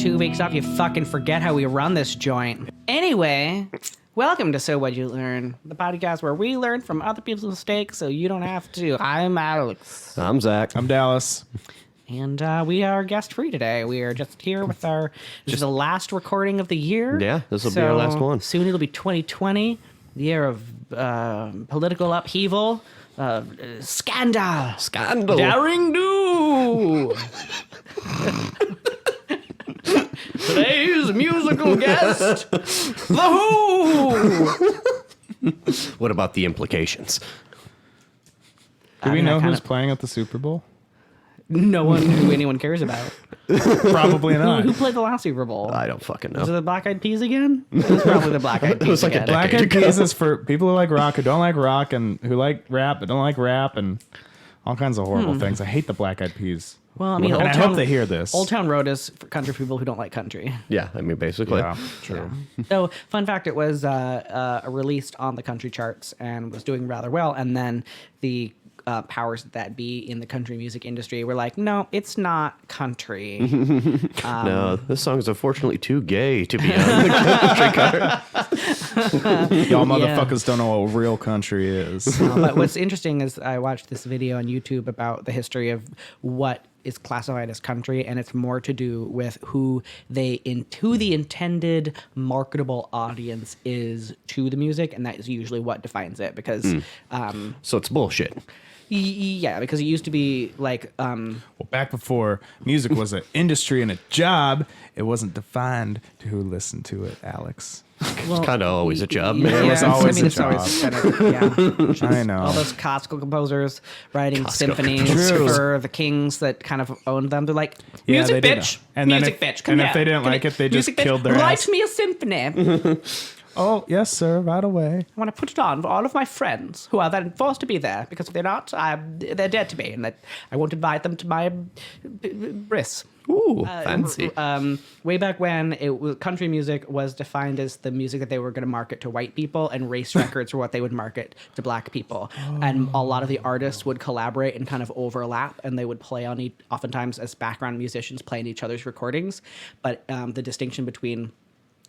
2 weeks off, you fucking forget how we run this joint. Anyway, welcome to So What'd You Learn, the podcast where we learn from other people's mistakes so you don't have to. I'm Alex. I'm Zach. I'm Dallas. And we are guest free today. We are just here with our just the last recording of the year. Yeah, this will be our last one. Soon it'll be 2020, the year of political upheaval, scandal, daring do. Today's musical guest, The Who. What about the implications? Do we know who's playing at the Super Bowl? No one who anyone cares about. Probably not. Who played the last Super Bowl? I don't fucking know. Was it the Black Eyed Peas again? It was probably the Black Eyed Peas again. Black Eyed Peas is for people who like rock, who don't like rock, and who like rap but don't like rap, and all kinds of horrible things. I hate the Black Eyed Peas. Well, I mean, and I hope they hear this. Old Town Road is for country people who don't like country. Yeah, I mean, basically. Yeah, true. So, fun fact, it was released on the country charts and was doing rather well. And then the powers that be in the country music industry were like, no, it's not country. No, this song is unfortunately too gay to be on the country card. Y'all motherfuckers don't know what real country is. But what's interesting is I watched this video on YouTube about the history of what is classified as country, and it's more to do with who the intended marketable audience is to the music, and that is usually what defines it. Because, So it's bullshit. yeah, because it used to be like, Well, back before music was an industry and a job, it wasn't defined to who listened to it, Alex. It's kind of always a job, yeah, man. It was always a it's job. always kind of, yeah. I know. All those classical composers writing Costco symphonies composers. for the kings that kind of owned them. They're like, Yeah, music, they did. bitch. And then music, if- bitch. Come and here. if they didn't Come like here. it, they just Music, bitch. killed their Write ass. me a symphony. Oh, yes, sir, right away. I want to put it on for all of my friends who are then forced to be there, because if they're not, they're dead to me, and that I won't invite them to my bris. Ooh, fancy. Way back when country music was defined as the music that they were going to market to white people, and race records were what they would market to black people. And a lot of the artists would collaborate and kind of overlap, and they would play on oftentimes as background musicians playing each other's recordings. But the distinction between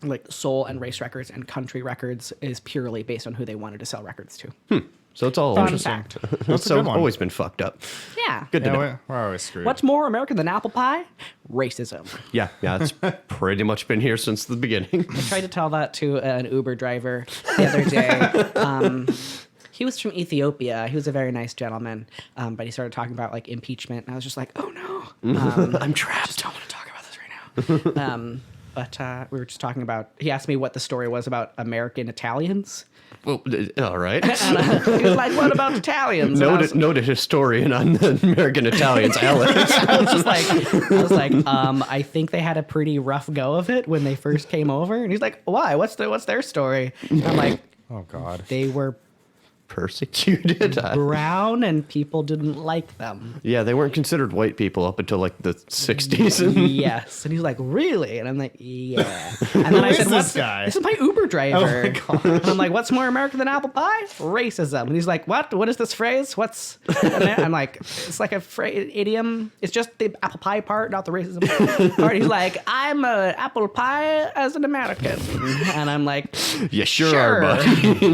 like soul and race records and country records is purely based on who they wanted to sell records to. So it's all Fun interesting. fact. That's a So good one. always been fucked up. Yeah. Good to Yeah, know. we're always screwed. What's more American than apple pie? Racism. Yeah, it's pretty much been here since the beginning. I tried to tell that to an Uber driver the other day. He was from Ethiopia. He was a very nice gentleman, but he started talking about like impeachment, and I was just like, oh no, I'm trapped. I just don't want to talk about this right now. But we were just talking about. He asked me what the story was about American Italians. Well, all right. And he was like, "What about Italians?" And I was- Noted historian on the American Italians, Alex. I was like, I think they had a pretty rough go of it when they first came over. And he's like, why? What's their story? And I'm like, Oh, God. they were Persecuted. brown and people didn't like them. Yeah, they weren't considered white people up until like the 60s. Yes. And he's like, really? And I'm like, yeah. And then I Who said, is this what's guy? This is my Uber driver. Oh, my God. And I'm like, what's more American than apple pie? Racism. And he's like, what? What is this phrase? What's... And I'm like, it's like a idiom. It's just the apple pie part, not the racism part. He's like, I'm a apple pie as an American. And I'm like, You sure are, buddy.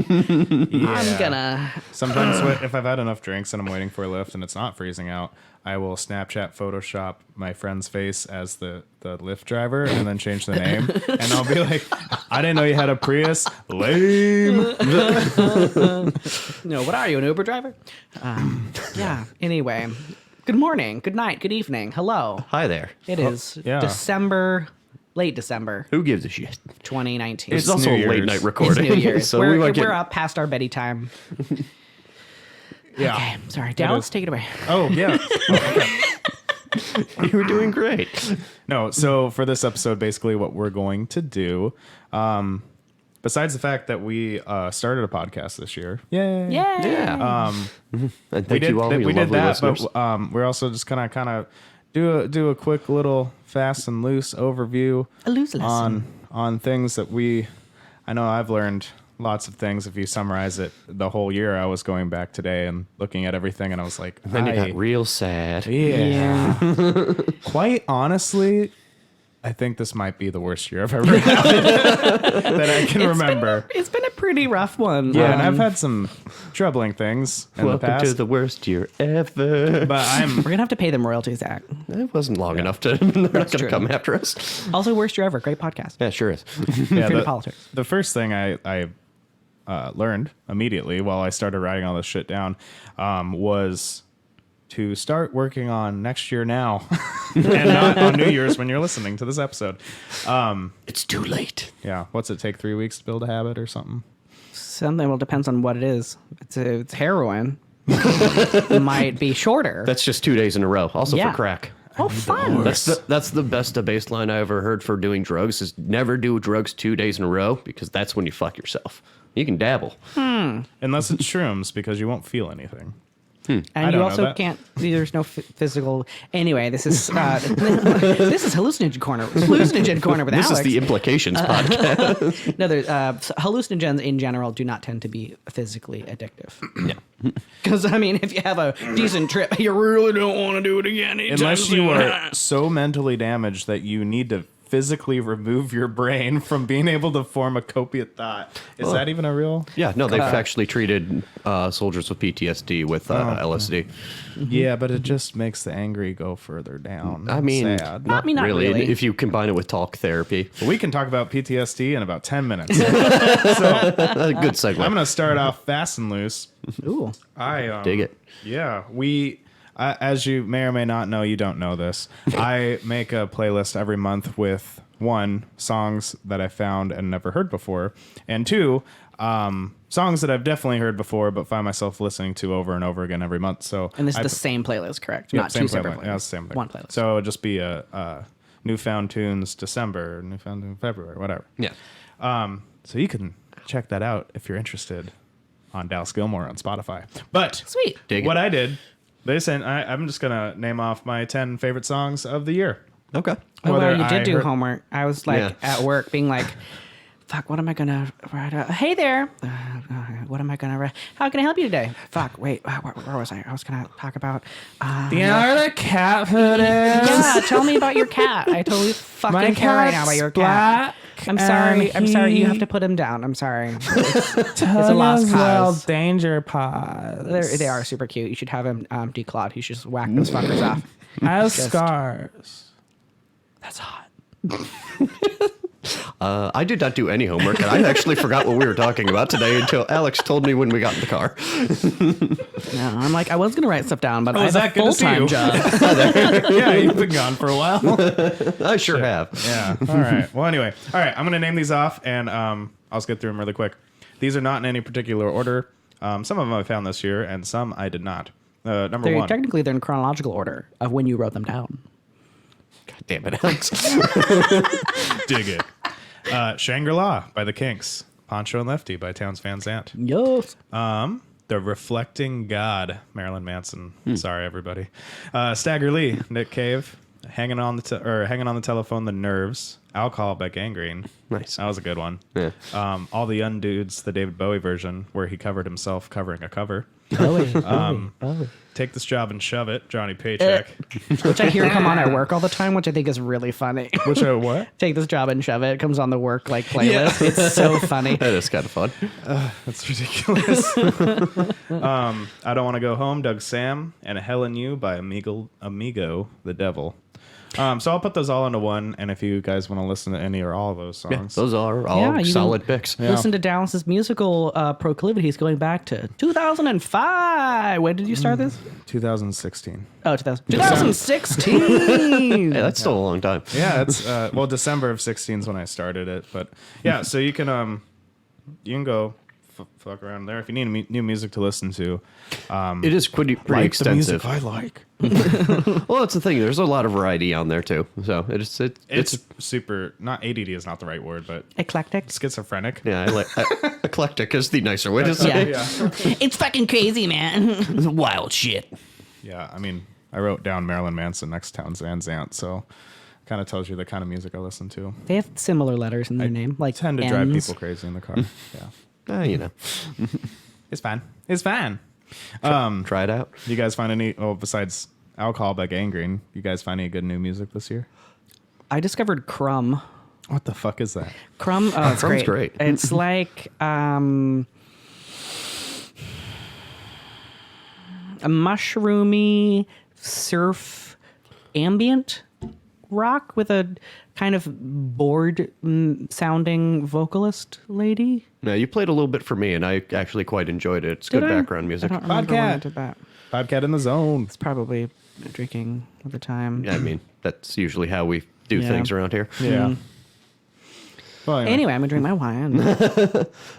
I'm gonna... Sometimes if I've had enough drinks and I'm waiting for a lift and it's not freezing out, I will Snapchat Photoshop my friend's face as the Lyft driver and then change the name. And I'll be like, I didn't know you had a Prius. Lame. No, what are you, an Uber driver? Yeah, anyway. Good morning, good night, good evening. Hello. Hi there. It is yeah. late December Who gives a shit? 2019. It's It's also New a late Year's. night It's recording. New Year's. So we're might get- up past our Betty time. Yeah. Okay, sorry. Dallas, take it away. Oh, yeah. You were doing great. No, so for this episode, basically what we're going to do, besides the fact that we started a podcast this year. Yay. Yay. Yeah. And thank you all, you we did lovely that, listeners. but we're also just gonna kind of do a quick little fast and loose overview A loose lesson. on things that I know I've learned lots of things. If you summarize it, the whole year I was going back today and looking at everything, and I was like, then you got real sad. yeah. Quite honestly, I think this might be the worst year I've ever had that I can remember. It's been a pretty rough one. Yeah, and I've had some troubling things in the Welcome past. to the worst year ever. But We're gonna have to pay them royalties, Zach. It wasn't long enough to. They're not going to true. come after us. Also, worst year ever. Great podcast. Yeah, sure is. yeah, Free to politics. the first thing I learned immediately while I started writing all this shit down was to start working on next year now and not on New Year's when you're listening to this episode. It's too late. Yeah. What's it take 3 weeks to build a habit or something? Something well depends on what it is. It's heroin. It might be shorter. That's just 2 days in a row. Also Yeah. for crack. Oh, fun. That's the best baseline I ever heard for doing drugs is never do drugs 2 days in a row because that's when you fuck yourself. You can dabble. Unless it's shrooms because you won't feel anything. And don't you know also that. can't. There's no physical. Anyway, this is this is hallucinogen corner. Hallucinogen corner with This Alex. is the implications podcast. No, there's hallucinogens in general do not tend to be physically addictive. Yeah. Because I mean, if you have a decent trip, you really don't want to do it again. Unless you are so mentally damaged that you need to physically remove your brain from being able to form a copious thought. Is that even a real? Yeah, no, they've actually treated soldiers with PTSD with LSD. Yeah, but it just makes the angry go further down. I mean, Sad. not, not really. really. If you combine it with talk therapy. Well, we can talk about PTSD in about 10 minutes. Good segue. I'm going to start off fast and loose. Ooh. I Dig it. Yeah, as you may or may not know, you don't know this. I make a playlist every month with one, songs that I found and never heard before, and two, songs that I've definitely heard before but find myself listening to over and over again every month. So And this is the same playlist, correct? Yep, Not same two separate playlist. playlists. Yeah, it's the same thing. One playlist. So it'd just be a Newfound Tunes December, Newfound Tunes February, whatever. Yeah. So you can check that out if you're interested on Dallas Gilmore on Spotify. But Sweet. Dig what it. I did, I'm just gonna name off my 10 favorite songs of the year. Okay. Oh, wow, Whether you I did do heard- homework. I was like Yeah. at work being like, fuck, what am I going to write? Hey there. What am I going to write? How can I help you today? Fuck, wait, where was I? I was going to talk about. Do you know where the cat food is? Yeah, tell me about your cat. I totally fucking care right now about your cat. I'm sorry. I'm sorry. You have to put him down. I'm sorry. It's a lost cause. danger paws. They are super cute. You should have him declawed. You should just whack those fuckers off. I have Just- scars. That's hot. I did not do any homework, and I actually forgot what we were talking about today until Alex told me when we got in the car. No, I'm like, I was going to write stuff down, but I have Zach, a good to see full-time you. job. Yeah, you've been gone for a while. I sure have. Yeah. All right. Well, anyway. All right. I'm going to name these off, and I'll just get through them really quick. These are not in any particular order. Some of them I found this year, and some I did not. Number one. Technically, they're in chronological order of when you wrote them down. God damn it, Alex. Dig it. Shangri-La by the Kinks. Poncho and Lefty by Townes Van Zandt. Yes. The Reflecting God, Marilyn Manson. Sorry, everybody. Stagger Lee, Nick Cave. Hanging on the telephone, The Nerves. Alcohol by Gangrene. Nice. That was a good one. Yeah. All the Undudes, the David Bowie version, where he covered himself covering a cover. Bowie. Take This Job and Shove It, Johnny Paycheck. Which I hear come on at work all the time, which I think is really funny. Which what? Take This Job and Shove It. It comes on the work playlist. It's so funny. That is kind of fun. That's ridiculous. I Don't Want to Go Home, Doug Sam, and A Hell in You by Amigo the Devil. So I'll put those all into one, and if you guys want to listen to any or all of those songs. Those are all Yeah, you solid can picks. Listen to Dallas's musical proclivities going back to 2005. When did you start this? 2016. Oh, 2016. Hey, that's still a long time. Yeah, it's December of 16 is when I started it, but yeah, so you can go fuck around there if you need new music to listen to. It is pretty extensive. I like. Well, that's the thing. There's a lot of variety on there too. So It's super. Not ADD is not the right word, but Eclectic. schizophrenic. yeah, I like eclectic is the nicer way to say. Yeah. It's fucking crazy, man. Wild shit. Yeah, I mean, I wrote down Marilyn Manson next to Townes Van Zandt, so kind of tells you the kind of music I listen to. They have similar letters in their name, like Tend to drive N's. people crazy in the car. Yeah, You know, it's fine. It's fine. try it out. You guys find any? Oh, besides Alcohol by Gangrene, you guys find any good new music this year? I discovered Crumb. What the fuck is that? Crumb, it's Crumb's great. great. It's like a mushroomy surf ambient rock with a kind of bored sounding vocalist lady. No, you played a little bit for me, and I actually quite enjoyed it. It's Did good I? background music. I don't remember when I Podcast. did that. Bobcat in the zone. It's probably drinking at the time. Yeah, I mean, that's usually how we do Yeah. things around here. Yeah. Well, Anyway, I'm gonna drink my wine.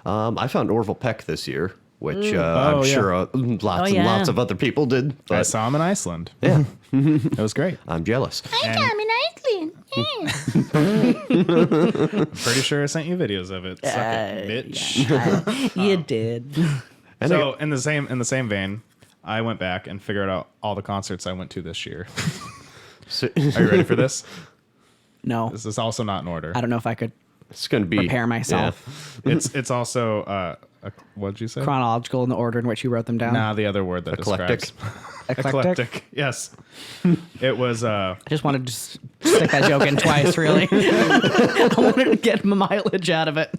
I found Orville Peck this year, which Oh, I'm yeah. sure lots and yeah. lots of other people did. I But saw him in Iceland. yeah, It was great. I'm jealous. And in Iceland. I'm pretty sure I sent you videos of it. Suck it, bitch. You did. And So in the same vein, I went back and figured out all the concerts I went to this year. So, Are you ready for this? No, This is also not in order. I don't know if I could it's going to be prepare myself. It's also what'd you say? chronological in the order in which you wrote them down. Nah, the other word that Eclectic. describes Eclectic. Yes, it was. I just wanted to just stick that joke in twice, really. I wanted to get mileage out of it.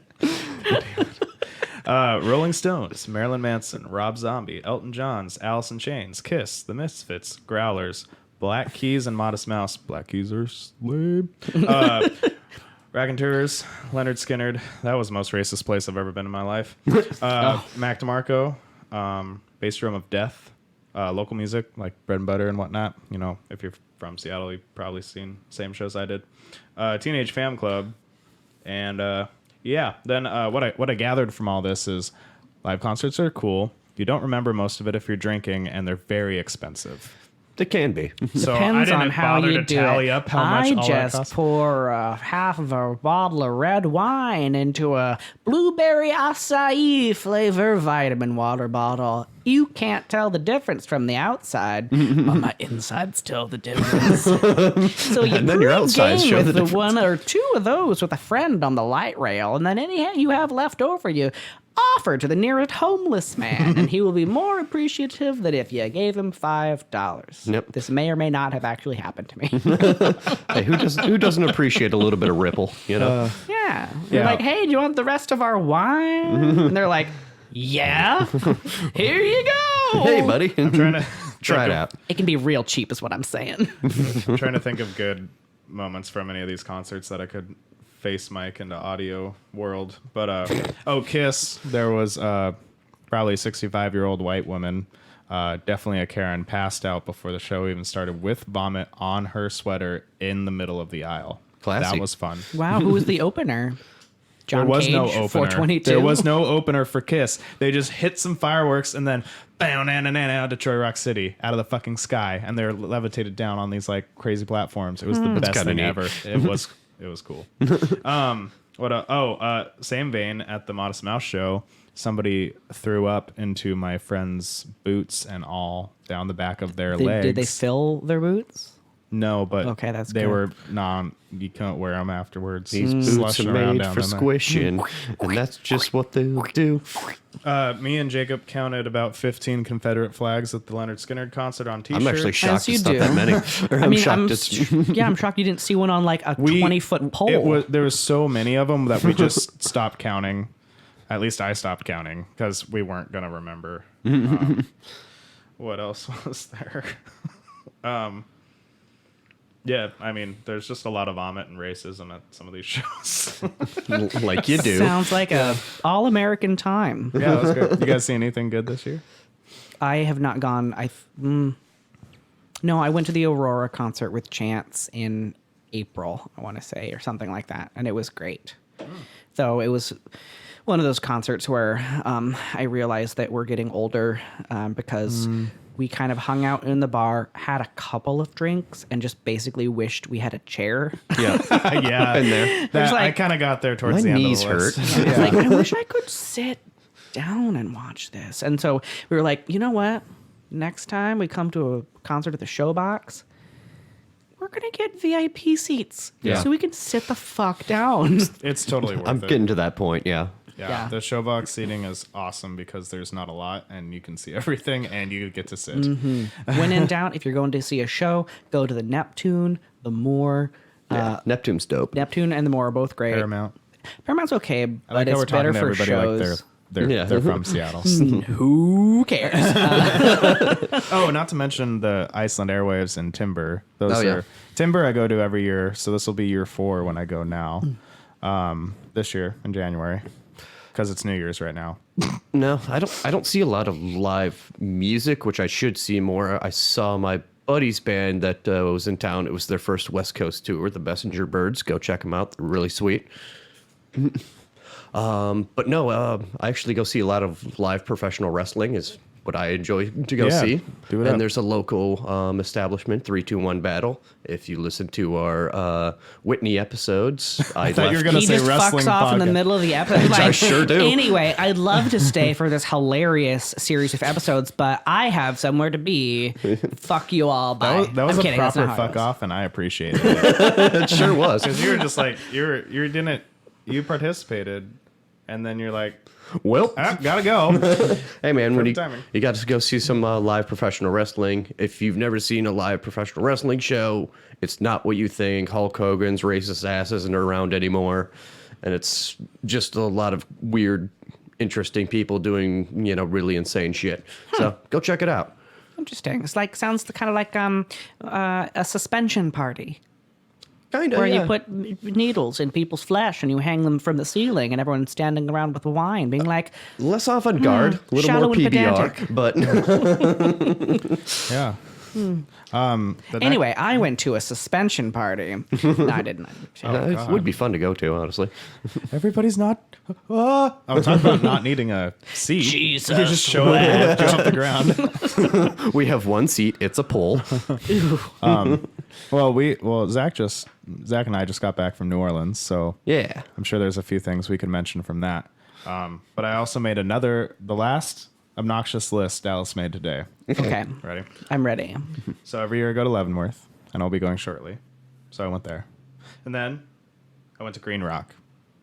Rolling Stones, Marilyn Manson, Rob Zombie, Elton John's, Alice in Chains, Kiss, The Misfits, Growlers, Black Keys and Modest Mouse. Black Keys are lame. Raconteurs, Leonard Skinner. That was the most racist place I've ever been in my life. Mac DeMarco, Bass Drum of Death, local music like Bread and Butter and whatnot. You know, if you're from Seattle, you've probably seen same shows I did. Teenage Fan Club, and yeah. Then what I gathered from all this is live concerts are cool. You don't remember most of it if you're drinking, and they're very expensive. They can be. So I Depends didn't on how bother you to do tally it. up how much I all that just costs. pour half of a bottle of red wine into a blueberry acai flavor vitamin water bottle. You can't tell the difference from the outside, but my insides tell the difference. So you And then your pre-game outsides show with the the difference. one or two of those with a friend on the light rail, and then any you have left over, you offer to the nearest homeless man, and he will be more appreciative than if you gave him $5. Yep. This may or may not have actually happened to me. Hey, who doesn't appreciate a little bit of ripple? You know. Yeah. You're Yeah. like, hey, do you want the rest of our wine? And they're like, yeah, here you go. Hey, buddy, Trying to try it out. It can be real cheap, is what I'm saying. I'm trying to think of good moments from any of these concerts that I could face mic into audio world. But Kiss, there was probably a 65-year-old white woman, definitely a Karen, passed out before the show even started with vomit on her sweater in the middle of the aisle. Classy. That was fun. Wow, who was the opener? John There was Cage, no opener. 422. There was no opener for Kiss. They just hit some fireworks and then bam, na na na na, Detroit Rock City out of the fucking sky, and they're levitated down on these like crazy platforms. It was the best kinda thing neat. ever. It was cool. Same vein at the Modest Mouse show. Somebody threw up into my friend's boots and all down the back of their legs. Did they fill their boots? No, but Okay, that's they good. were you can't wear them afterwards. These boots Slushing are around made down for in there. squishing, and that's just what they'll do. Me and Jacob counted about 15 Confederate flags at the Leonard Skinner concert on T-shirt. I'm actually shocked you it's not do. that many. Or I mean, shocked I'm it's I'm shocked you didn't see one on like a 20-foot pole. There was so many of them that we just stopped counting. At least I stopped counting because we weren't gonna remember. What else was there? Yeah, I mean, there's just a lot of vomit and racism at some of these shows. like you do. Sounds like a all-American time. Yeah, that was good. You guys see anything good this year? I have not gone. No, I went to the Aurora concert with Chance in April, I want to say, or something like that, and it was great. So it was one of those concerts where I realized that we're getting older because we kind of hung out in the bar, had a couple of drinks, and just basically wished we had a chair. Yeah, Yeah, been there. that, like- I kind of got there towards My the end knees of the list. hurt. It's like, I wish I could sit down and watch this. And so we were like, you know what? Next time we come to a concert at the Showbox, we're going to get VIP seats Yeah. so we can sit the fuck down. It's totally worth I'm it. getting to that point. Yeah. Yeah, the showbox seating is awesome because there's not a lot and you can see everything and you get to sit. When in doubt, if you're going to see a show, go to the Neptune, the Moore, Yeah, Neptune's dope. Neptune and the More are both great. Paramount's okay, I but like how it's we're better talking to for everybody shows. like they're from Seattle. Who cares? Oh, not to mention the Iceland Airwaves and Timber. Those are Timber I go to every year, so this will be year 4 when I go now. This year in January, because it's New Year's right now. No, I don't see a lot of live music, which I should see more. I saw my buddy's band that was in town. It was their first West Coast tour, the Messenger Birds. Go check them out. They're really sweet. But no, I actually go see a lot of live professional wrestling is what I enjoy to go see. Do it and up. there's a local establishment, 321 Battle. If you listen to our Whitney episodes, I thought you were gonna He say just wrestling fucks off in the podcast. middle of the episode. I sure do. Anyway, I'd love to stay for this hilarious series of episodes, but I have somewhere to be. Fuck you all. Bye. That was I'm a kidding, that's proper not how it fuck goes. off, and I appreciated it. it sure was. Because you were just like, you participated, and then you're like, Well, gotta go. hey man, when Perfect timing. you got to go see some live professional wrestling. If you've never seen a live professional wrestling show, it's not what you think. Hulk Hogan's racist ass isn't around anymore, and it's just a lot of weird, interesting people doing really insane shit. So go check it out. Interesting. It's like sounds kind of like a suspension party. Kinda, Where yeah. you put needles in people's flesh and you hang them from the ceiling and everyone's standing around with wine being like, Less avant-garde, a little shallow more and PBR, but Yeah. anyway, I went to a suspension party. No, I didn't. it would be fun to go to, honestly. Everybody's not. I was talking about not needing a seat. Jesus. You just show up and lift you off the ground. We have one seat. It's a pole. Well, Zach and I just got back from New Orleans, so Yeah. I'm sure there's a few things we could mention from that. But I also made the last obnoxious list Dallas made today. Okay. Ready? I'm ready. So every year I go to Leavenworth, and I'll be going shortly. So I went there. And then I went to Green Rock.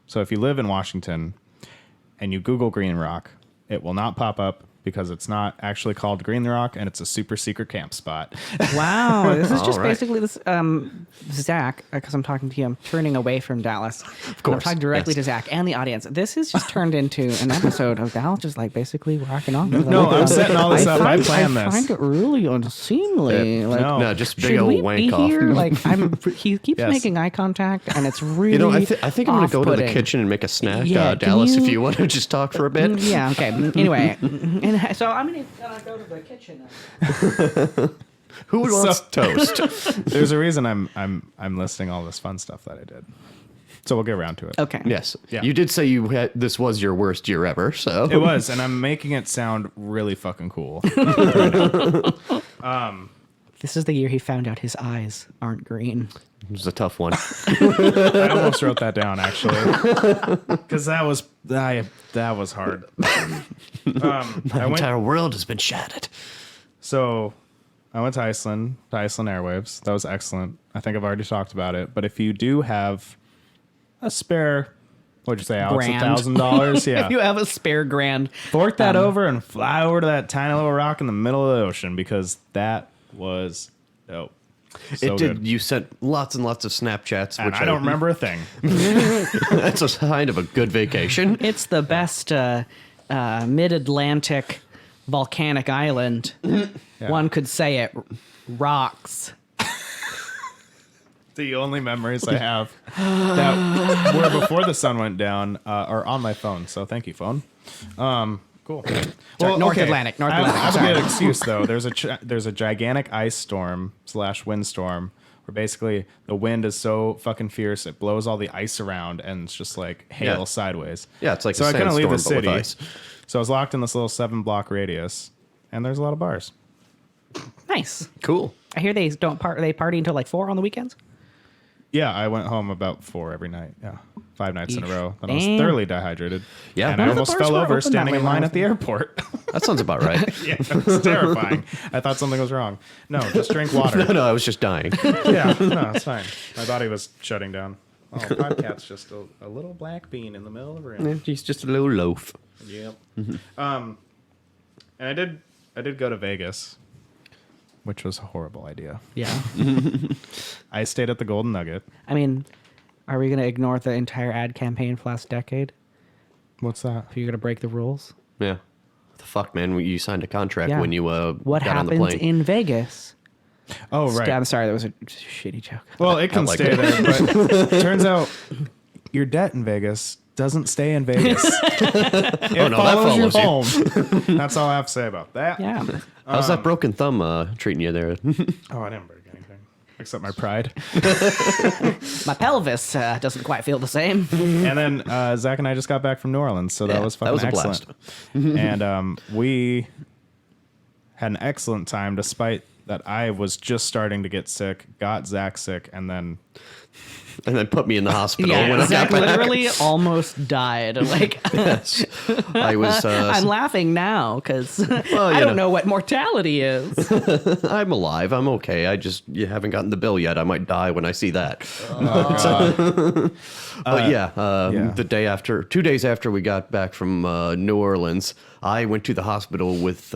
So if you live in Washington and you Google Green Rock, it will not pop up because it's not actually called Green Rock, and it's a super secret camp spot. Wow. This is just All right. basically this, Zach, because I'm talking to you, I'm turning away from Dallas. Of course, I'm talking directly yes. to Zach and the audience. This has just turned into an episode of Dallas just like basically rocking on. No, I'm setting all this up. I planned I this. find it really unseemly. Like, no. No, just big should old we wank be off. here? Like, he keeps Yes. making eye contact, and it's really. I think I'm going to go to the off-putting. kitchen and make a snack. Yeah, can Dallas, if you- you want to just talk for a bit. Yeah. Okay. Anyway, and so I'm gonna go to the kitchen. Who wants toast? There's a reason I'm listing all this fun stuff that I did. So we'll get around to it. Okay. Yes. Yeah. You did say this was your worst year ever, so. It was, and I'm making it sound really fucking cool. This is the year he found out his eyes aren't green. It was a tough one. I almost wrote that down actually, because that was hard. My entire world has been shattered. So I went to Iceland Airwaves. That was excellent. I think I've already talked about it. But if you do have a spare, what'd you say, Alex, Grand. $1,000? Yeah. If you have a spare grand, Fork that over and fly over to that tiny little rock in the middle of the ocean, because that was dope. So It did. good. You sent lots and lots of Snapchats, And which I don't remember a thing. That's a kind of a good vacation. it's the best mid-Atlantic volcanic island. One could say it rocks. The only memories I have that were before the sun went down are on my phone. So thank you, phone. Cool. North Atlantic, North I have a Atlantic, good excuse though. There's a gigantic ice storm / windstorm where basically the wind is so fucking fierce it blows all the ice around and it's just like hail Yeah. sideways. Yeah, it's like so a I couldn't leave the sandstorm, but with city. ice. So I was locked in this little 7-block radius, and there's a lot of bars. Nice. Cool. I hear they they party until like 4 on the weekends. Yeah, I went home about 4 every night. Yeah, 5 nights in a Eesh. row. Then I was Damn. thoroughly dehydrated. Yeah. and None I of the almost bars fell were over open that standing way in when I line was at the airport. That sounds about right. Yeah, it was terrifying. I thought something was wrong. No, just drink water. No, I was just dying. Yeah, no, it's fine. My body was shutting down. Oh, Podcat's just a little black bean in the middle of the room. He's just a little loaf. Yep. And I did go to Vegas. which was a horrible idea. Yeah. I stayed at the Golden Nugget. I mean, are we going to ignore the entire ad campaign for last decade? What's that? Are you going to break the rules? Yeah. What the fuck, man? You signed a contract Yeah. when you What got on the happened plane. in Vegas? Oh, right. I'm sorry, that was a shitty joke. Well, it can like stay it. there, but turns out your debt in Vegas doesn't stay in Vegas. It follows you home. That's all I have to say about that. Yeah. How's that broken thumb treating you there? Oh, I didn't break anything except my pride. My pelvis doesn't quite feel the same. And then Zach and I just got back from New Orleans, so that Yeah, was that fucking was a excellent. And we had an excellent time, despite that I was just starting to get sick, got Zach sick, and then And then put me in the hospital Yeah, when I Zach got back. literally almost died. Like, Yes. I was. I'm laughing now because Well, I you don't know. know what mortality is. I'm alive. I'm okay. You haven't gotten the bill yet. I might die when I see that. But yeah. the day after, 2 days after we got back from New Orleans, I went to the hospital with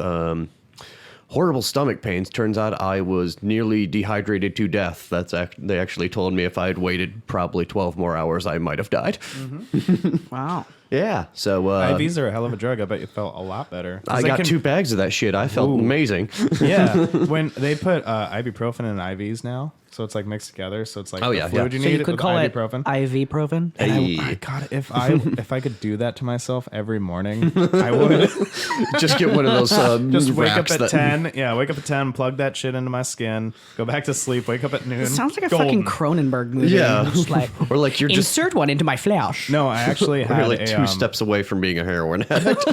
horrible stomach pains. Turns out I was nearly dehydrated to death. They actually told me if I had waited probably 12 more hours, I might have died. Wow. Yeah. So IVs are a hell of a drug. I bet you felt a lot better. 'Cause I they got can- 2 bags of that shit. I felt Ooh. amazing. Yeah, when they put ibuprofen in IVs now, so it's like mixed together. So it's like Oh, the yeah, fluid yeah. you So need you could with call it ibuprofen. ibuprofen. And Hey. God, if I could do that to myself every morning, I would. Just get one of those Just wake up wraps at that- 10. Yeah, wake up at 10, plug that shit into my skin, go back to sleep, wake up at noon. It sounds like a golden. fucking Cronenberg movie. Yeah. Just like, Or like you're just insert one into my flesh. No, I actually you're had like a 2 steps away from being a heroin addict.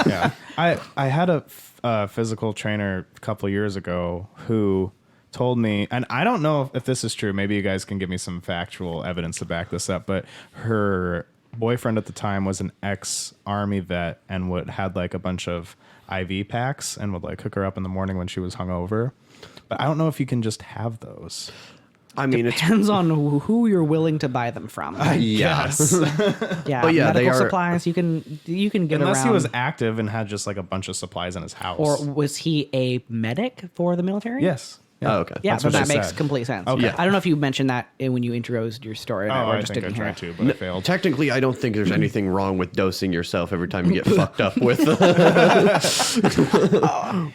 yeah. I had a physical trainer a couple years ago who told me, and I don't know if this is true. Maybe you guys can give me some factual evidence to back this up. But her boyfriend at the time was an ex-army vet and had like a bunch of IV packs and would like hook her up in the morning when she was hungover. But I don't know if you can just have those. I mean, it's Depends on who you're willing to buy them from. Yes. Yeah, But yeah, they medical are- supplies you can get Unless around. he was active and had just like a bunch of supplies in his house. Or was he a medic for the military? yes. Oh, okay. Yeah, That's but what that she makes said. complete sense. Okay. I don't know if you mentioned that when you introduced your story, Oh, or I just think I didn't hear tried it. to, but I failed. Technically, I don't think there's anything wrong with dosing yourself every time you get fucked up with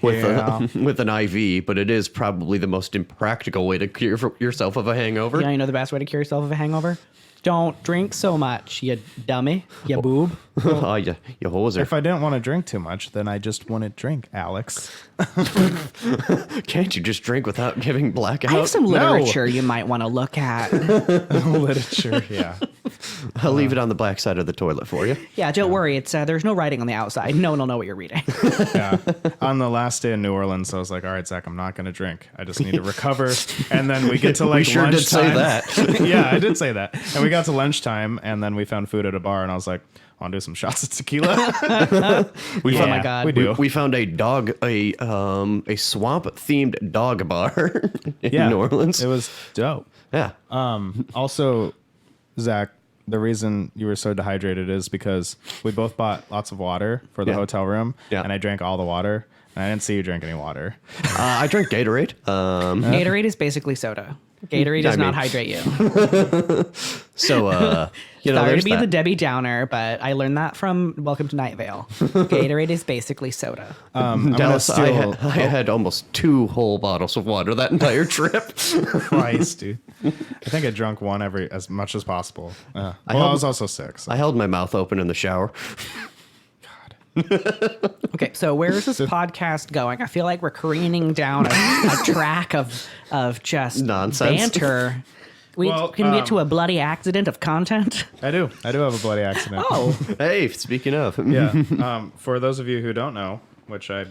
with an IV, but it is probably the most impractical way to cure yourself of a hangover. Yeah, you know the best way to cure yourself of a hangover? Don't drink so much, you dummy, you boob. Oh, you hoser. If I didn't want to drink too much, then I just wouldn't drink, Alex. Can't you just drink without giving blackout? I have some literature you might want to look at. Literature, yeah. I'll leave it on the black side of the toilet for you. Yeah, don't worry. It's there's no writing on the outside. No one will know what you're reading. Yeah. On the last day in New Orleans, I was like, all right, Zach, I'm not going to drink. I just need to recover. And then we get to like We sure did say lunchtime. that. Yeah, I did say that. And we got to lunchtime, and then we found food at a bar, and I was like, want to do some shots of tequila? We Oh found, my God. We do. we found a swamp themed dog bar in New Orleans. It was dope. Yeah. Also, Zach, the reason you were so dehydrated is because we both bought lots of water for the Yeah. hotel room, Yeah. and I drank all the water, and I didn't see you drink any water. I drank Gatorade. Gatorade is basically soda. Gatorade does I mean- not hydrate you. So, you know, Sorry there's to be that. the Debbie Downer, but I learned that from Welcome to Night Vale. Gatorade is basically soda. I'm gonna Dallas, I steal- had almost 2 whole bottles of water that entire trip. Christ, dude. I think I drunk one as much as possible. I was also sick. So. I held my mouth open in the shower. Okay, so where is this podcast going? I feel like we're careening down a track of just Nonsense. banter. Can we get to a bloody accident of content? I do have a bloody accident. Oh, Hey, speaking of. Yeah. For those of you who don't know, which I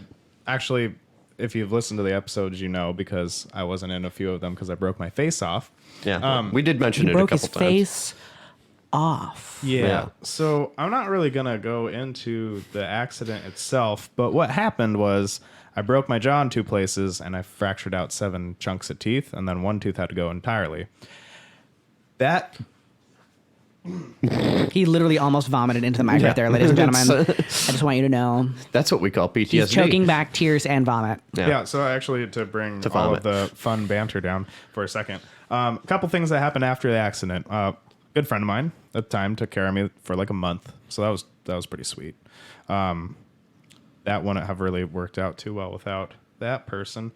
actually, if you've listened to the episodes, you know, because I wasn't in a few of them because I broke my face off. Yeah. We did mention he it a broke couple his times. face off. Yeah. So I'm not really going to go into the accident itself, but what happened was I broke my jaw in 2 places and I fractured out 7 chunks of teeth, and then 1 tooth had to go entirely. That He literally almost vomited into the mic right there, ladies and gentlemen. I just want you to know. That's what we call PTSD. He's choking back tears and vomit. Yeah. So actually, to bring all vomit. of the fun banter down for a second, a couple things that happened after the accident. Good friend of mine at the time took care of me for like a month, so that was pretty sweet. That wouldn't have really worked out too well without that person.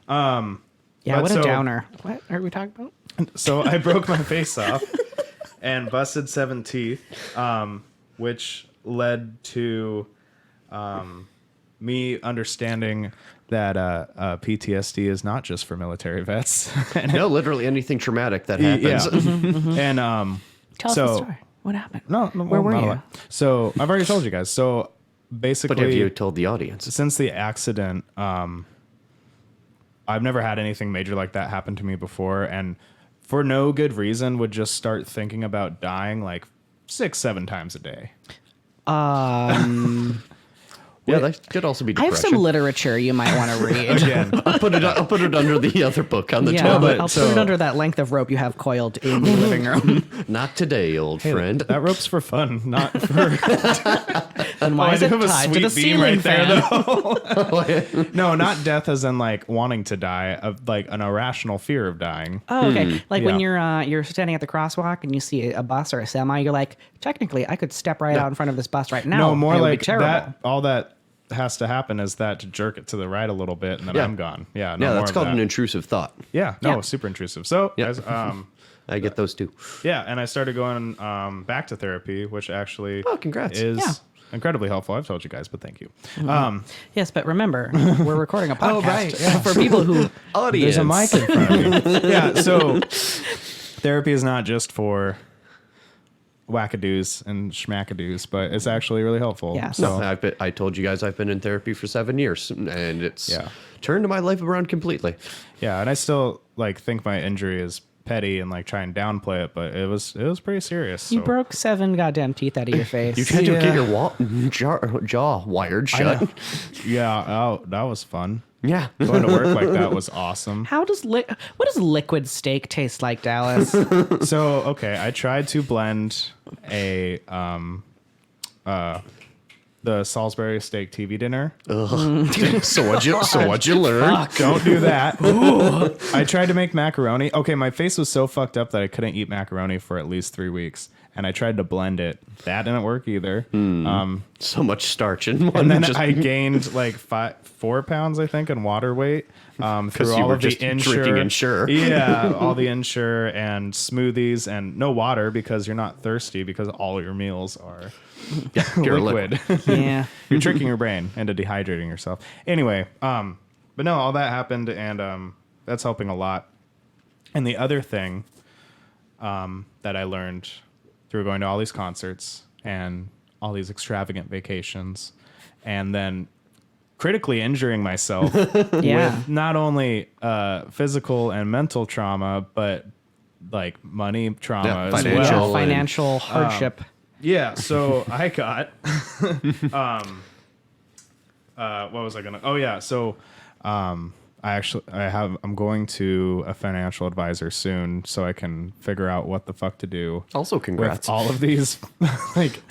Yeah, what a downer. What are we talking about? So I broke my face off and busted 7 teeth, which led to me understanding that PTSD is not just for military vets. No, literally anything traumatic that happens. Yeah. And Tell us the story. What happened? No, Where were not a you? lot. So I've already told you guys. So basically, But have you told the audience? since the accident, I've never had anything major like that happen to me before, and for no good reason would just start thinking about dying like 6-7 times a day. Yeah, that could also be I have depression. some literature you might want to read. Again, I'll put it under the other book on the Yeah, table. but I'll so- put it under that length of rope you have coiled in the living room. Not today, old friend. that rope's for fun, not for. And why I is do it have a tied to the sweet beam ceiling right there, fan? though. No, not death as in like wanting to die, of like an irrational fear of dying. Oh, okay. Like when Yeah. you're standing at the crosswalk and you see a bus or a semi, you're like, technically, I could step right out in front of this bus right now. No, more and it would be like terrible. that. All that has to happen is that to jerk it to the right a little bit, and then Yeah. I'm gone. Yeah, no Yeah, more that's of called that. an intrusive thought. Yeah, no, Yeah. super intrusive. So, Yeah. guys, I get those too. yeah, and I started going back to therapy, which actually Oh, congrats. is Yeah. incredibly helpful. I've told you guys, but thank you. Yes, but remember, we're recording a podcast Oh, right, yeah. for people who. There's a mic in front of me. Yeah, so therapy is not just for wackadoos and schmackadoos, but it's actually really helpful. Yeah. So, I told you guys I've been in therapy for 7 years, and it's Yeah. turned my life around completely. yeah, and I still like think my injury is petty and like try and downplay it, but it was pretty serious. You so. broke 7 goddamn teeth out of your face. You tried to Yeah. get your jaw wired I know. shut. Yeah, oh, that was fun. Yeah. Going to work like that was awesome. what does liquid steak taste like, Dallas? So, okay, I tried to blend the Salisbury steak TV dinner. So what'd you learn? Don't do that. I tried to make macaroni. Okay, my face was so fucked up that I couldn't eat macaroni for at least 3 weeks. And I tried to blend it. That didn't work either. So much starch in one. And then just- I gained like 4 pounds, I think, in water weight through you all were of the just drinking Ensure. Yeah, all the Ensure and smoothies and no water because you're not thirsty because all your meals are pure liquid. Yeah. You're tricking your brain into dehydrating yourself. Anyway, but no, all that happened and that's helping a lot. And the other thing that I learned through going to all these concerts and all these extravagant vacations and then critically injuring myself Yeah. with not only physical and mental trauma, but like money trauma Yeah, as financial. well. Financial hardship. Yeah, so I got what was I gonna? Oh yeah, so I'm going to a financial advisor soon, so I can figure out what the fuck to do. Also, congrats. With all of these, like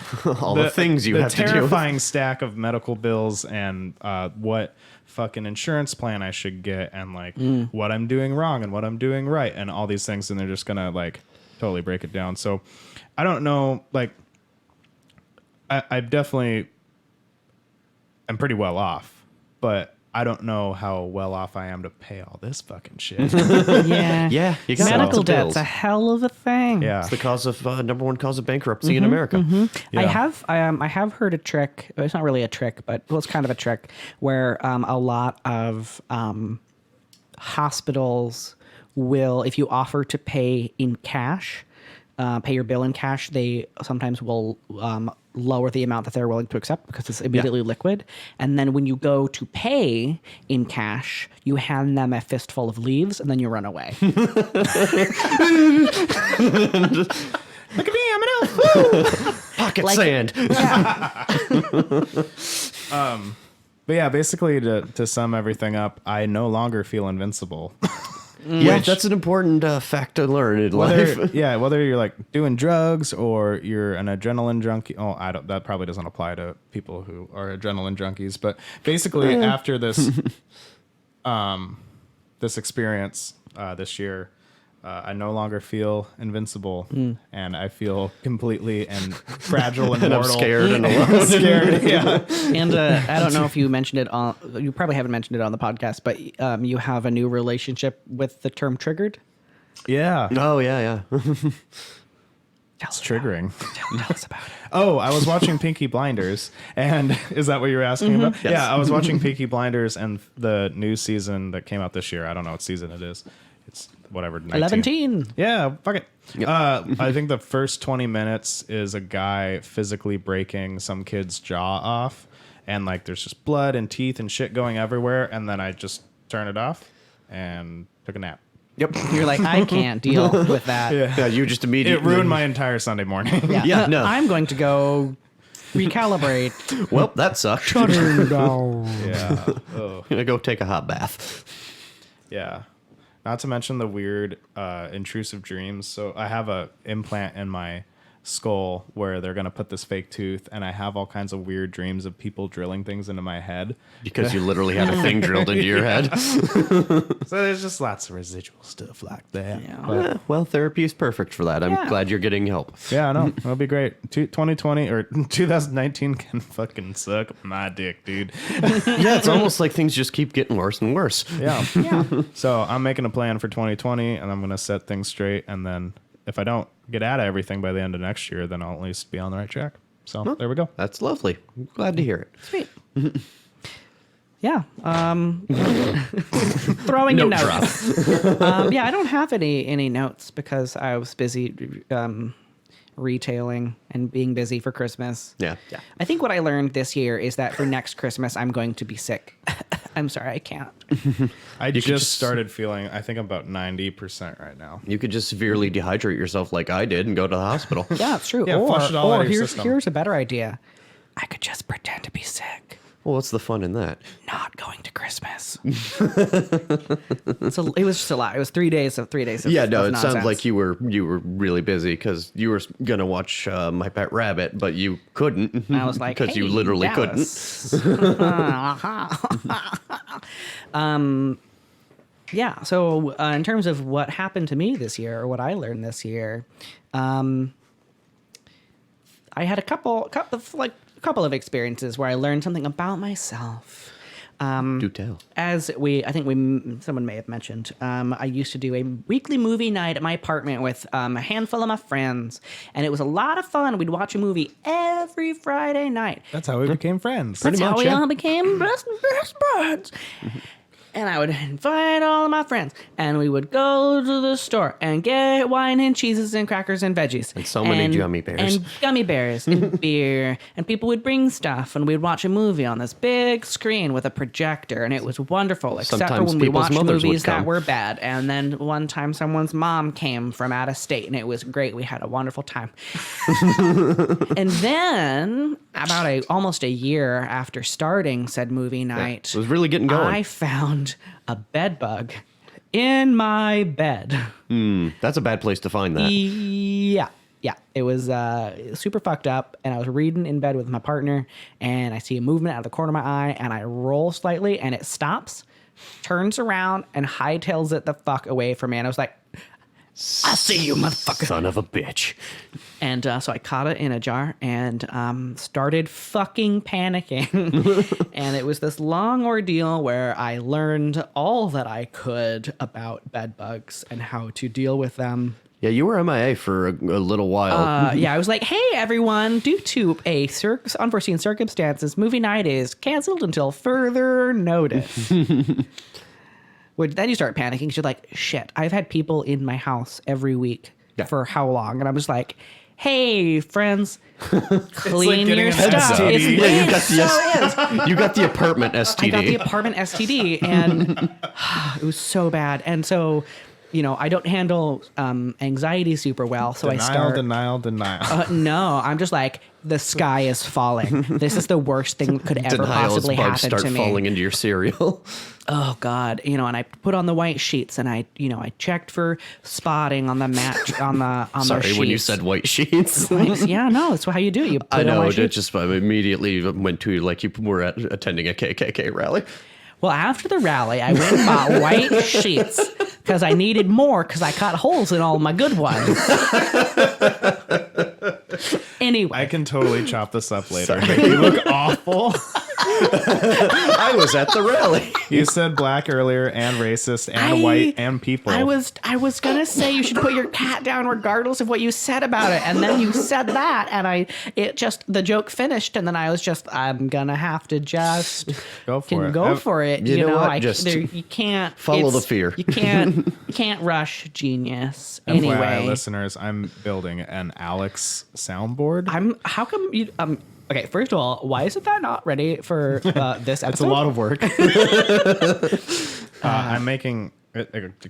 all the things you have to do. The terrifying stack of medical bills and what fucking insurance plan I should get, and like what I'm doing wrong and what I'm doing right, and all these things, and they're just gonna like totally break it down. So I don't know, like I definitely am pretty well off, but I don't know how well off I am to pay all this fucking shit. Yeah. Yeah, you got lots Medical of debt's bills. a hell of a thing. Yeah. It's the cause of number one cause of bankruptcy in America. Yeah. I have heard a trick. It's not really a trick, but well, it's kind of a trick where a lot of hospitals will, if you offer to pay in cash, pay your bill in cash, they sometimes will lower the amount that they're willing to accept because it's immediately liquid. And then when you go to pay in cash, you hand them a fistful of leaves and then you run away. Look at me, I'm an elf. Pocket Like- sand. But yeah, basically to sum everything up, I no longer feel invincible. Yeah, that's an important fact to learn in life. Whether you're like doing drugs or you're an adrenaline junkie. Oh, I don't. That probably doesn't apply to people who are adrenaline junkies. But basically, after this, this experience this year, I no longer feel invincible, and I feel completely and fragile and And I'm mortal. scared and alone. Scared, yeah. And I don't know if you mentioned it on. You probably haven't mentioned it on the podcast, but you have a new relationship with the term "triggered." Yeah. Oh, yeah. It's triggering. Tell us about it. Oh, I was watching Peaky Blinders, and is that what you were asking about? Yes. Yeah, I was watching Peaky Blinders and the new season that came out this year. I don't know what season it is. It's whatever. 11. Yeah, fuck it. I think the first 20 minutes is a guy physically breaking some kid's jaw off, and like there's just blood and teeth and shit going everywhere, and then I just turn it off and took a nap. Yep. You're like, I can't deal with that. Yeah, you just immediately... It ruined my entire Sunday morning. Yeah, no. I'm going to go recalibrate. Well, that sucked. Yeah. I'm gonna go take a hot bath. Yeah. Not to mention the weird intrusive dreams. So I have a implant in my skull where they're going to put this fake tooth, and I have all kinds of weird dreams of people drilling things into my head. Because you literally had a thing drilled into your head. So there's just lots of residual stuff like that. Yeah. But, Well, therapy is perfect for that. I'm Yeah. glad you're getting help. yeah, no, it'll be great. 2020 or 2019 can fucking suck my dick, dude. Yeah, it's almost like things just keep getting worse and worse. Yeah. Yeah. So I'm making a plan for 2020, and I'm going to set things straight, and then if I don't get out of everything by the end of next year, then I'll at least be on the right track. So there we go. That's lovely. I'm glad to hear it. Sweet. Yeah. Throwing in Note notes. Yeah, I don't have any notes because I was busy retailing and being busy for Christmas. Yeah. I think what I learned this year is that for next Christmas, I'm going to be sick. I'm sorry, I can't. I could just just- started feeling, I think I'm about 90% right now. You could just severely dehydrate yourself like I did and go to the hospital. Yeah, it's true. Yeah, flush it all out of your system. here's a better idea. I could just pretend to be sick. Well, what's the fun in that? Not going to Christmas. So it was just a lot. It was 3 days of Yeah, no, of it sounds nonsense. like you were really busy because you were gonna watch My Pet Rabbit, but you couldn't. I was like, because you "Hey, literally Dallas." Yeah. So in terms of what happened to me this year, or what I learned this year, I had a couple of experiences where I learned something about myself. couldn't. Do tell. Someone may have mentioned, I used to do a weekly movie night at my apartment with a handful of my friends, and it was a lot of fun. We'd watch a movie every Friday night. That's how we became friends. That's how much, we yeah. all became best buds. And I would invite all of my friends, and we would go to the store and get wine and cheeses and crackers and veggies. And so many gummy bears. And gummy bears and beer. And people would bring stuff, and we'd watch a movie on this big screen with a projector, and it was wonderful, except for Sometimes when we people's watched mothers would movies that come. were bad. And then one time someone's mom came from out of state, and it was great. We had a wonderful time. And then, about almost a year after starting said movie night, It was really getting going. I found a bed bug in my bed. That's a bad place to find that. Yeah. It was super fucked up, and I was reading in bed with my partner, and I see a movement out of the corner of my eye, and I roll slightly, and it stops, turns around, and hightails it the fuck away from me. And I was like, I see you, motherfucker. Son of a bitch. And so I caught it in a jar and started fucking panicking. And it was this long ordeal where I learned all that I could about bed bugs and how to deal with them. Yeah, you were MIA for a little while. Yeah, I was like, hey, everyone, due to unforeseen circumstances, movie night is canceled until further notice. Which then you start panicking because you're like, shit, I've had people in my house every week for how long? And I'm just like, hey, friends, clean getting your a stuff. STD. Yeah, you got so is. you got the apartment STD. I got the apartment STD, and it was so bad. And so I don't handle anxiety super well, so I start. Denial. No, I'm just like, the sky is falling. This is the worst thing that could ever possibly bugs happen start to me. falling into your cereal. Oh God, and I put on the white sheets, and I checked for spotting on the mat on the Sorry, sheets. when you said white sheets. Yeah, no, that's how you do it. You put I it on know, white it sheets. just immediately went to like you were attending a KKK rally. Well, after the rally, I went and bought white sheets because I needed more because I cut holes in all my good ones. Anyway. I can totally chop this up later. Make you look awful. I was at the rally. You said black earlier and racist and white and people. I was gonna say you should put your cat down regardless of what you said about it, and then you said that, and the joke finished, and then I was just, I'm gonna have to just Go for it. Go for it. You know what? Just you can't follow the fear. You can't rush genius. FYI, Anyway, listeners, I'm building an Alex soundboard. How come you Okay, first of all, why isn't that not ready for this episode? It's a lot of work. I'm making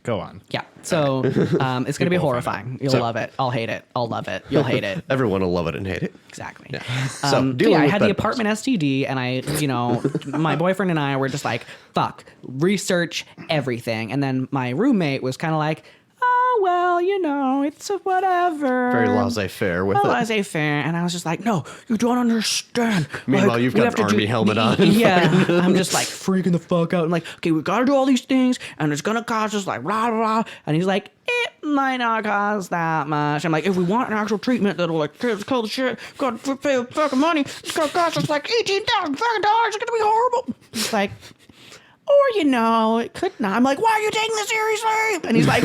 go on. Yeah, so it's going to be horrifying. You'll love it. I'll hate it. I'll love it. You'll hate it. Everyone will love it and hate it. Exactly. Yeah. So, I with had the bed apartment STD, and my boyfriend and I were just like, fuck, research everything. And then my roommate was kind of like, oh, well, it's a whatever. Very laissez-faire with it. Laissez-faire. And I was just like, no, you don't understand. Meanwhile, you've got an army helmet on. Yeah. I'm just like freaking the fuck out. I'm like, okay, we got to do all these things, and it's going to cost us like rah, rah. And he's like, it might not cost that much. I'm like, if we want an actual treatment that'll like kill the shit, got to pay the fucking money, it's going to cost us like $18,000 fucking dollars. It's going to be horrible. He's like, or, it could not. I'm like, why are you taking this seriously? And he's like,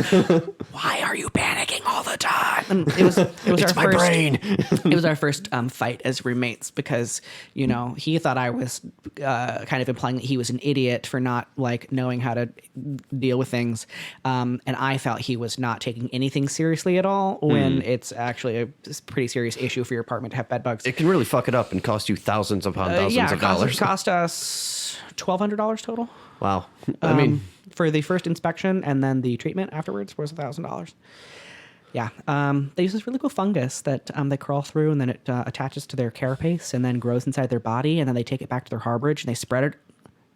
why are you panicking all the time? And it was It's my brain. It was our first fight as roommates because, he thought I was kind of implying that he was an idiot for not like knowing how to deal with things. And I felt he was not taking anything seriously at all when it's actually a pretty serious issue for your apartment to have bed bugs. It can really fuck it up and cost you thousands upon thousands of dollars. It cost us $1,200 total. Wow. I mean, for the first inspection and then the treatment afterwards was $1,000. Yeah. They use this really cool fungus that they crawl through, and then it attaches to their carapace and then grows inside their body, and then they take it back to their harborage and they spread it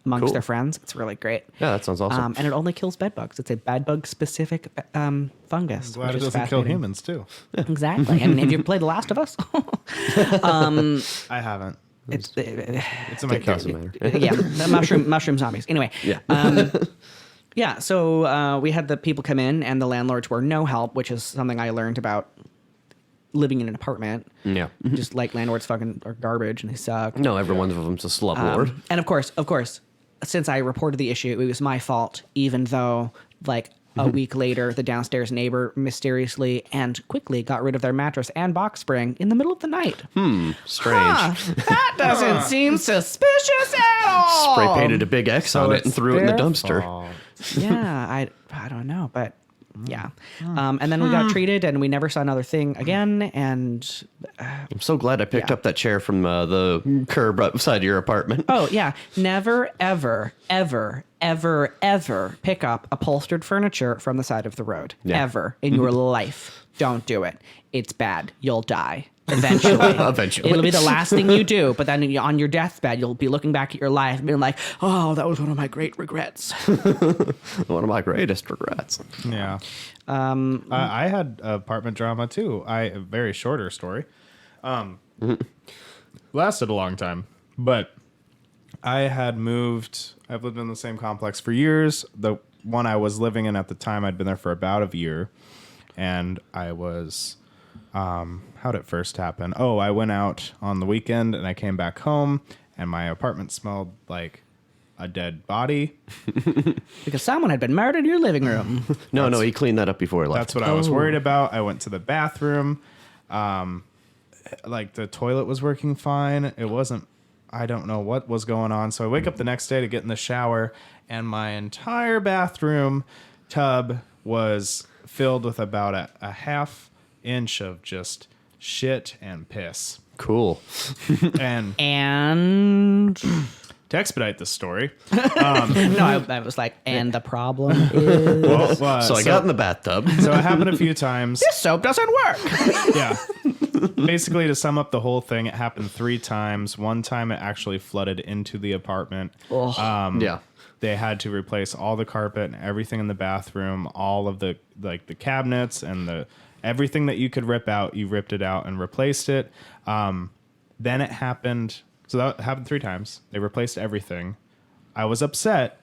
amongst their friends. It's really great. Yeah, that sounds awesome. And it only kills bed bugs. It's a bed bug specific fungus. Glad which it is doesn't kill fascinating. humans too. Exactly. I mean, have you played The Last of Us? I haven't. It's It's in my queue. Doesn't matter. yeah, the mushroom zombies. Anyway, Yeah. yeah. So we had the people come in, and the landlords were no help, which is something I learned about living in an apartment. Yeah. Just like landlords fucking are garbage and they suck. No, every one of them's a slub lord. And of course, since I reported the issue, it was my fault, even though like a week later, the downstairs neighbor mysteriously and quickly got rid of their mattress and box spring in the middle of the night. Strange. That doesn't seem suspicious at all. Spray painted a big X on it and threw it in the dumpster. Yeah, I don't know, but yeah. And then we got treated, and we never saw another thing again. And I'm so glad I picked up that chair from the curb outside your apartment. oh yeah, never ever pick up upholstered furniture from the side of the road. Yeah. Ever in your life. Don't do it. It's bad. You'll die. Eventually. Eventually. It'll be the last thing you do, but then on your deathbed, you'll be looking back at your life and being like, oh, that was one of my great regrets. One of my greatest regrets. Yeah. I had apartment drama too. A very shorter story. Lasted a long time, but I had moved. I've lived in the same complex for years. The one I was living in at the time, I'd been there for about a year, and I was. How'd it first happen? Oh, I went out on the weekend and I came back home, and my apartment smelled like a dead body. Because someone had been murdered in your living room. No, he cleaned that up before he left. That's what I was worried about. I went to the bathroom. Like the toilet was working fine. It wasn't, I don't know what was going on. So I wake up the next day to get in the shower, and my entire bathroom tub was filled with about a half inch of just shit and piss. Cool. And And to expedite this story. No, I was like, and the problem is So I got in the bathtub. So it happened a few times. this soap doesn't work. Yeah. Basically, to sum up the whole thing, it happened 3 times. One time it actually flooded into the apartment. Yeah. They had to replace all the carpet and everything in the bathroom, all of the the cabinets and the everything that you could rip out. You ripped it out and replaced it. Then it happened. So that happened 3 times. They replaced everything. I was upset,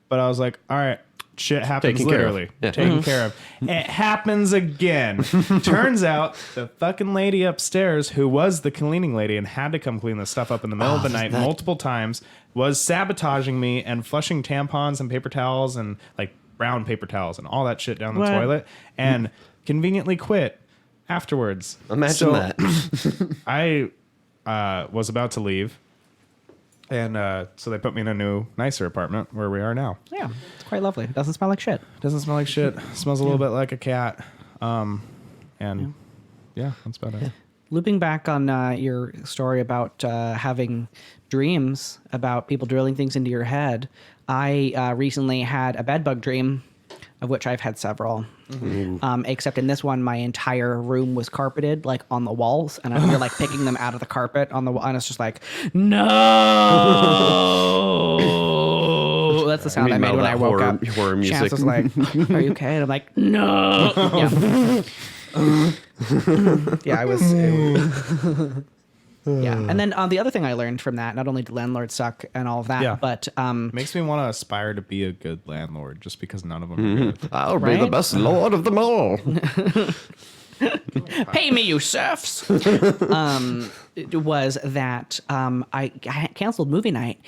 but I was like, all right, shit happens Taken care of. literally. Yeah. Taken care of. It happens again. Turns out the fucking lady upstairs, who was the cleaning lady and had to come clean the stuff up in the middle of the night multiple times, was sabotaging me and flushing tampons and paper towels and like brown paper towels and all that shit down the What? toilet and conveniently quit afterwards. Imagine So that. I was about to leave. And so they put me in a new, nicer apartment where we are now. Yeah, it's quite lovely. It doesn't smell like shit. Doesn't smell like shit. Smells a little bit like a cat. And yeah, that's about it. Looping back on your story about having dreams about people drilling things into your head, I recently had a bedbug dream, of which I've had several. Except in this one, my entire room was carpeted, like on the walls, and you're like picking them out of the carpet on the wall, and it's just like, no. That's the sound I made when I woke up. Horror music. Chance was like, "Are you okay?" And I'm like, "No." Yeah. Yeah, I was. Yeah, and then the other thing I learned from that, not only did landlords suck and all of that, Yeah. but Makes me want to aspire to be a good landlord just because none of them are good. I'll be the Right? best lord of them all. pay me, you serfs. It was that I canceled movie night.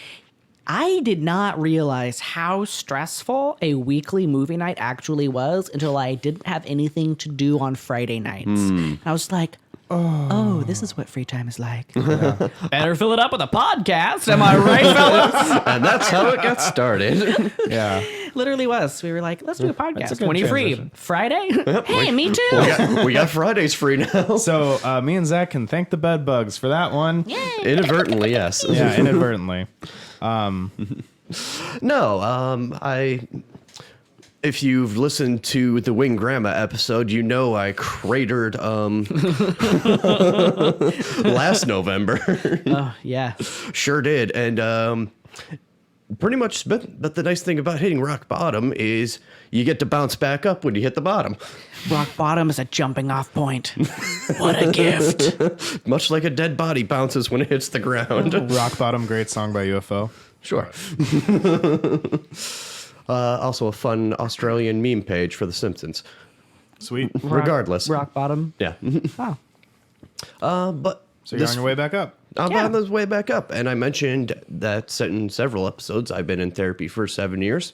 I did not realize how stressful a weekly movie night actually was until I didn't have anything to do on Friday nights. And I was like, oh, this is what free time is like. Better fill it up with a podcast. Am I right, fellas? And that's how it got started. Yeah. Literally was. We were like, let's do a podcast. good 20 free. transition. Friday? Hey, me too. We got Fridays free now. So me and Zach can thank the bed bugs for that one. Inadvertently, yes. Yeah, inadvertently. No, if you've listened to the Wing Grandma episode, you know I cratered last November. Oh, yeah. Sure did. And pretty much, but the nice thing about hitting rock bottom is you get to bounce back up when you hit the bottom. Rock bottom is a jumping off point. What a gift. Much like a dead body bounces when it hits the ground. Rock Bottom, great song by UFO. Sure. Also a fun Australian meme page for The Simpsons. Sweet. Regardless. Rock bottom. Yeah. Oh. But So you're on your way back up. I'm Yeah. on this way back up. And I mentioned that in several episodes, I've been in therapy for 7 years.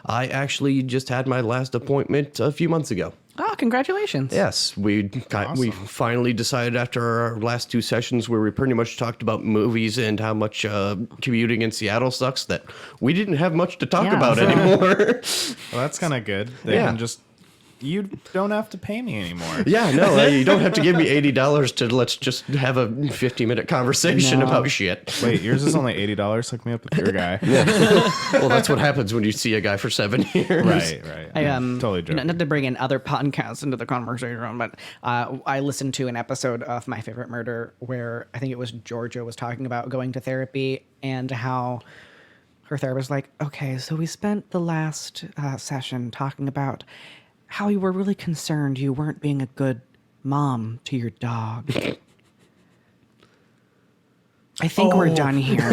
I actually just had my last appointment a few months ago. Oh, congratulations. Yes, we finally decided after our last 2 sessions where we pretty much talked about movies and how much commuting in Seattle sucks that we didn't have much to talk Yeah, about so- anymore. Well, that's kind of good. They Yeah. can just, you don't have to pay me anymore. Yeah, no, you don't have to give me $80 to let's just have a 50-minute conversation No. about shit. Wait, yours is only $80. Hook me up with your guy. Well, that's what happens when you see a guy for 7 years. Right. I Totally you know, joking. not to bring in other podcasts into the conversation, but I listened to an episode of My Favorite Murder where I think it was Georgia was talking about going to therapy and how her therapist was like, okay, so we spent the last session talking about how you were really concerned you weren't being a good mom to your dog. I think we're done here.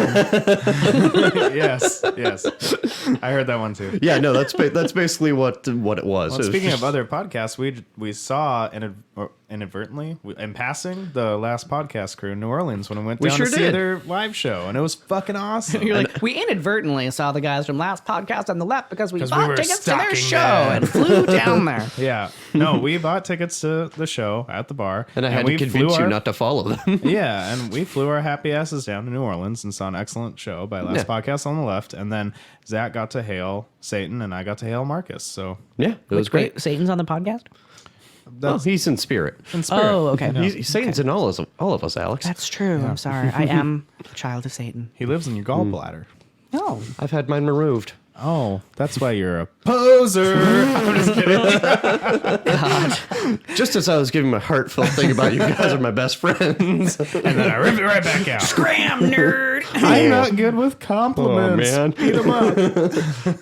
yes. I heard that one too. Yeah, no, that's basically what it was. Well, It was speaking just- of other podcasts, we saw inadvertently in passing the last podcast crew in New Orleans when we went We down sure to see did. their live show, and it was fucking awesome. You're like, we inadvertently saw the guys from last podcast on the left because we 'Cause we bought were tickets to their stalking show them. and flew down there. Yeah, no, we bought tickets to the show at the bar, and I had to we convince flew you not to follow them. Yeah, and we flew our happy asses down to New Orleans and saw an excellent show by Last Yeah. Podcast on the left, and then Zach got to hail Satan, and I got to hail Marcus. So Yeah, it was great. Wait, Satan's on the podcast? Well, he's in spirit. in spirit. Oh, okay. Satan's in all of us, Alex. That's true. I'm sorry. I am a child of Satan. He lives in your gallbladder. No. I've had mine removed. Oh, that's why you're a poser. I'm just kidding. Just as I was giving my heartfelt thing about you guys are my best friends. And then I rip it right back out. Scram, nerd. I'm not good with compliments. Oh, man. Beat 'em up.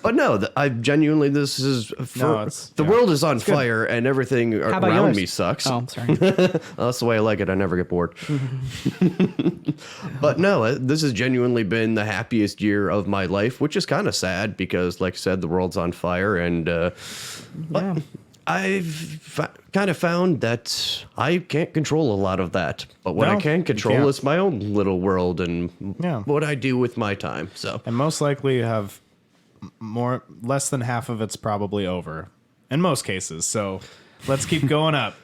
But no, I genuinely, this is, the world is on fire and everything about around yours? me sucks. Oh, sorry. That's the way I like it. I never get bored. But no, this has genuinely been the happiest year of my life, which is kind of sad because, like I said, the world's on fire. And but I've kind of found that I can't control a lot of that. But what No, I can you control can't. is my own little world and Yeah. what I do with my time. So And most likely you have less than half of it's probably over in most cases. So let's keep going up.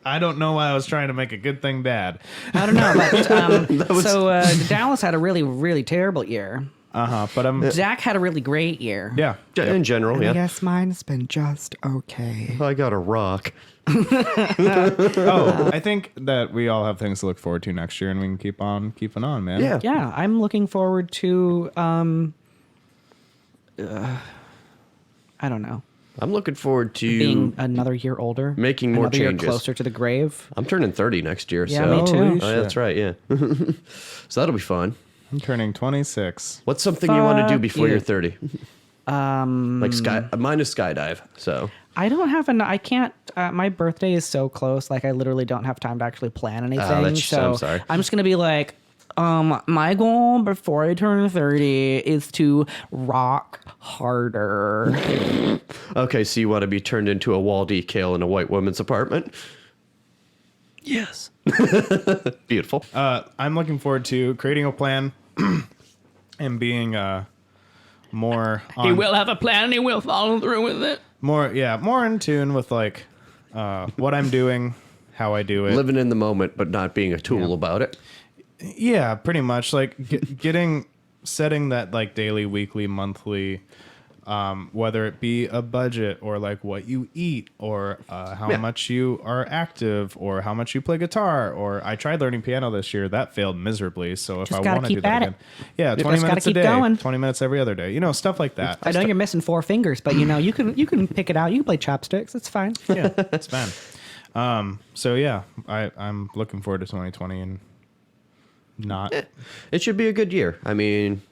I don't know why I was trying to make a good thing bad. I don't know. But, Dallas had a really, really terrible year. But Zach had a really great year. yeah. in general, yeah. Yes, mine's been just okay. I got a rock. Oh, I think that we all have things to look forward to next year, and we can keep on keeping on, man. Yeah. Yeah, I'm looking forward to. I don't know. I'm looking forward to Being another year older, making more another year changes. closer to the grave. I'm turning 30 next year. Yeah, so. me too. Holy Oh, yeah, that's right, yeah. So that'll be fun. I'm turning 26. What's something you want to do Fuck before you. you're 30? Like mine is skydive. So I don't have I can't. My birthday is so close. Like I literally don't have time to actually plan anything. I'm so sorry. I'm just gonna be like, my goal before I turn 30 is to rock harder. okay, so you want to be turned into a wall decal in a white woman's apartment? Yes. Beautiful. I'm looking forward to creating a plan and being more on, He will have a plan and he will follow through with it. more in tune with like what I'm doing, how I do it. Living in the moment, but not being a tool about it. Yeah, pretty much like setting that like daily, weekly, monthly, whether it be a budget or like what you eat or how much you are active or how much you play guitar. Or I tried learning piano this year. That failed miserably. So if Just I gotta want to do keep that at it. again, yeah, 20 just gotta minutes a keep day, going. 20 minutes every other day, stuff like that. I know you're missing 4 fingers, but you can pick it out. You can play chopsticks. It's fine. Yeah, it's fine. So yeah, I'm looking forward to 2020 and not. It should be a good year. I mean,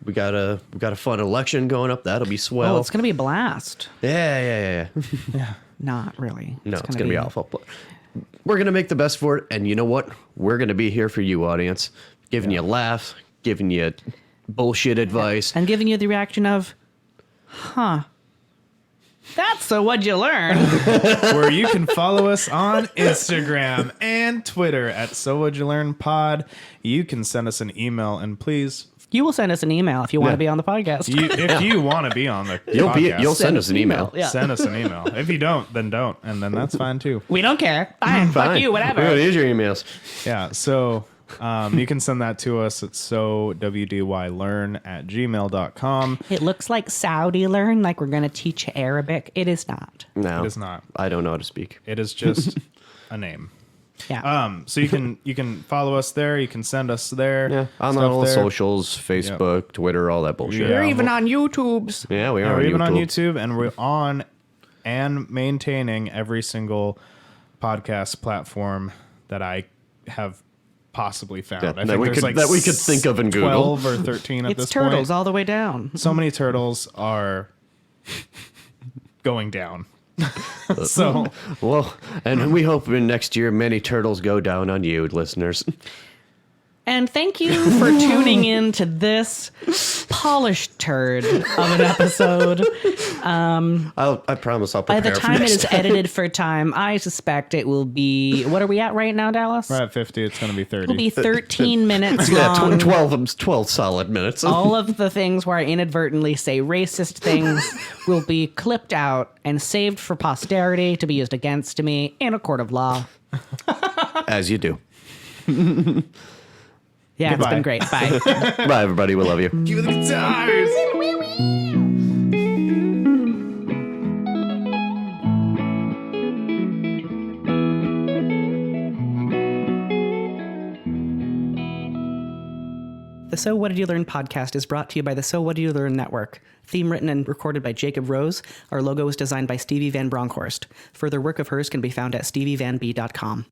we got a fun election going up. That'll be swell. Oh, it's gonna be a blast. Yeah. Not really. No, it's gonna be awful. But we're gonna make the best for it, and you know what? We're gonna be here for you, audience, giving you laughs, giving you bullshit advice. And giving you the reaction of, huh. That's so what'd you learn? Where you can follow us on Instagram and Twitter at So Would You Learn Pod. You can send us an email, and please, You will send us an email if you want Yeah. to be on the podcast. if you want to be on the You'll podcast, send us an email. Yeah. send us an email. If you don't, then don't, and then that's fine too. We don't care. Fine. Fuck Fine. you, whatever. Well, here's your emails. Yeah, so you can send that to us at sowdwylearn@gmail.com. It looks like Saudi learn, like we're going to teach you Arabic. It is not. No, It is not. I don't know how to speak. It is just a name. Yeah. So you can follow us there. You can send us there. Yeah, on stuff all the there. socials, Facebook, Twitter, all that bullshit. Yeah. We're even on YouTubes. Yeah, we Yeah, are. we're even on YouTube. YouTube, and we're on and maintaining every single podcast platform that I have possibly found. Yeah, I that think we there's could- that we could think of in Google. 12 or 13 at It's this turtles point. all the way down. So many turtles are going down. So Well, and we hope in next year many turtles go down on you, listeners. And thank you for tuning in to this polished turd of an episode. I promise I'll By prepare the for time it next is edited for time, I suspect it will be. What are we at right now, Dallas? we're at 50. It's going to be 30. It'll be 13 minutes Yeah, long. 12 solid minutes. All of the things where I inadvertently say racist things will be clipped out and saved for posterity to be used against me in a court of law. As you do. Yeah, Goodbye. it's been great. Bye. Bye, everybody. We love you. Cue the guitars. The So What Did You Learn podcast is brought to you by the So What Did You Learn Network. Theme written and recorded by Jacob Rose. Our logo was designed by Stevie Van Bronckhorst. Further work of hers can be found at stevievanb.com.